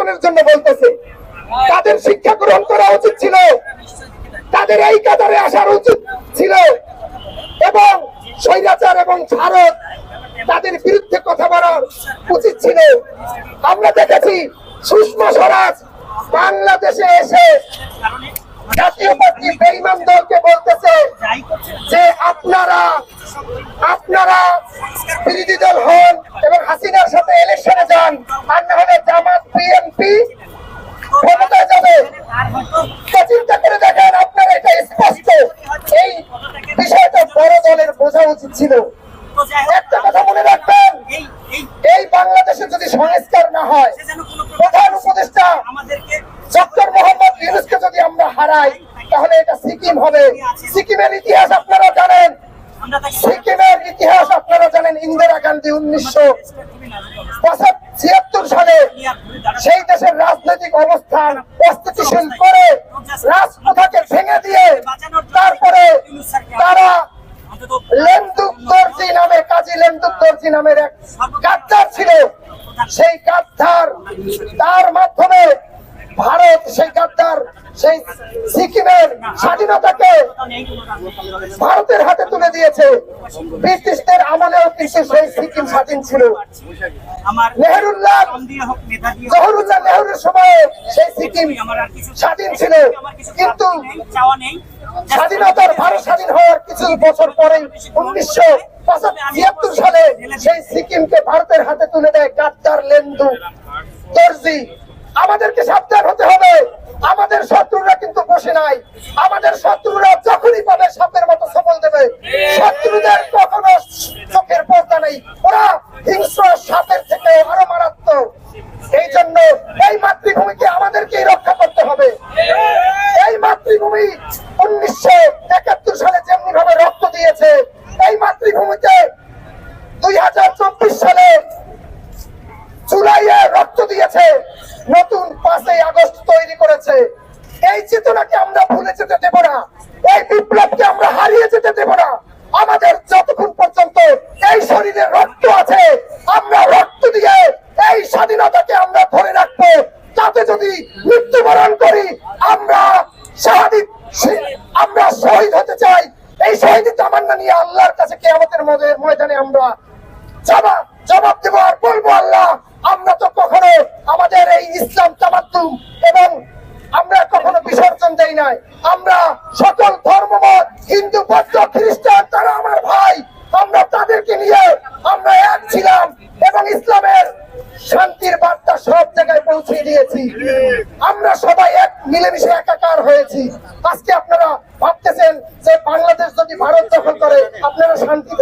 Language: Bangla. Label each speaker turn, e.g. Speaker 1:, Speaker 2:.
Speaker 1: আন্দোলনের জন্য বলতেছে। তাদের শিক্ষা গ্রহণ করা উচিত ছিল, তাদের এই কাতারে আসার উচিত ছিল এবং স্বৈরাচার এবং ভারত তাদের বিরুদ্ধে কথা বলার উচিত ছিল। আমরা দেখেছি সুষমা স্বরাজ বাংলাদেশে এসে জাতীয় পার্টি বেঈমান দলকে বলতেছে যে আপনারা বিরোধী দল হন এবং হাসিনার সাথে ইলেকশনে যান, আর না হলে জামাত বিএনপি ক্ষমতায় যাবে। চিন্তা করে দেখেন, আপনারা এটা স্পষ্ট এই বিষয়টা বড় দলের বোঝা উচিত ছিল। একটা কথা মনে রাখবেন, এই বাংলাদেশে যদি সংস্কার না হয়, প্রধান উপদেষ্টা ডক্টর মোহাম্মদ ইউনূসকে যদি আমরা হারাই, তাহলে এটা সিকিম হবে। সিকিমের ইতিহাস আপনারা জানেন, ইন্দিরা গান্ধী 1976 সালে সেই দেশের রাজনৈতিক অবস্থান অস্থিতিশীল করে রাজপ্রথাকে ভেঙে দিয়ে তারপরে তারা কাজী লেন্দুক দর্জি নামের এক গাদ্দার ছিল। সেই গাদ্দার তার মাধ্যমে ভারত সেই গাদ্দার সেই সিকিমের স্বাধীনতাকে ভারতের হাতে তুলে দিয়েছে। ব্রিটিশদের আমলেও কিন্তু সেই সিকিম স্বাধীন ছিল। জওহরলাল নেহরুর সময়ে সেই সিকিম স্বাধীন ছিল, কিন্তু স্বাধীনতার ভারত স্বাধীন হওয়ার কিছু বছর পরে 1975 সালে সেই সিকিমকে ভারতের হাতে তুলে দেয় গাদ্দার লেন্দুক দর্জি। আমাদেরকে সাবধান হতে হবে, আমাদের শত্রুরা কিন্তু বসে নাই। আমাদের শত্রুরা যখনই পাবে সাপের মতো সফল দেবে। শত্রুদের কখনো চোখের পর্দা নেই, ওরা হিংস্র সাপের থেকে আরো মারাত্মক। এই জন্য এই মাতৃভূমিকে আমাদেরকেই রক্ষা করতে হবে। এই মাতৃভূমি 1971 সালে যেমনি ভাবে রক্ত দিয়েছে, এই মাতৃভূমিতে 2024 সালে জুলাইয়ে রক্ত দিয়েছে, নতুন 5ই আগস্ট তৈরি করেছে। এই চেতনাকে আমরা ভুলে যেতে দেব না, এই বিপ্লবকে আমরা হারিয়ে যেতে দেব না। আমাদের যতক্ষণ পর্যন্ত এই শরীরে রক্ত আছে, আমরা রক্ত দিয়ে এই স্বাধীনতাকে আমরা ধরে রাখবো। তাতে যদি মৃত্যুবরণ করি, আমরা শহীদ হতে চাই। এই শহীদ তামান্না নিয়ে আল্লাহর কাছে কিয়ামতের ময়দানে আমরা জবাব দেব আর বলবো, আল্লাহ আমরা তো কখনো আমাদের এই ইসলাম তামাদ্দুন এবং আমরা কখনো বিসর্জন দেই নাই। আমরা সকল ধর্মমত, হিন্দু বৌদ্ধ খ্রিস্টান, তারা আমার ভাই, আমরা তাদেরকে নিয়ে আমরা এক ছিলাম এবং ইসলামের শান্তির বার্তা সব জায়গায় পৌঁছে দিয়েছি। আমরা সবাই এক মিলেমিশে একাকার হয়েছি। আজকে আপনারা ভাবতেছেন যে বাংলাদেশ যদি ভারত দখল করে আপনারা শান্তি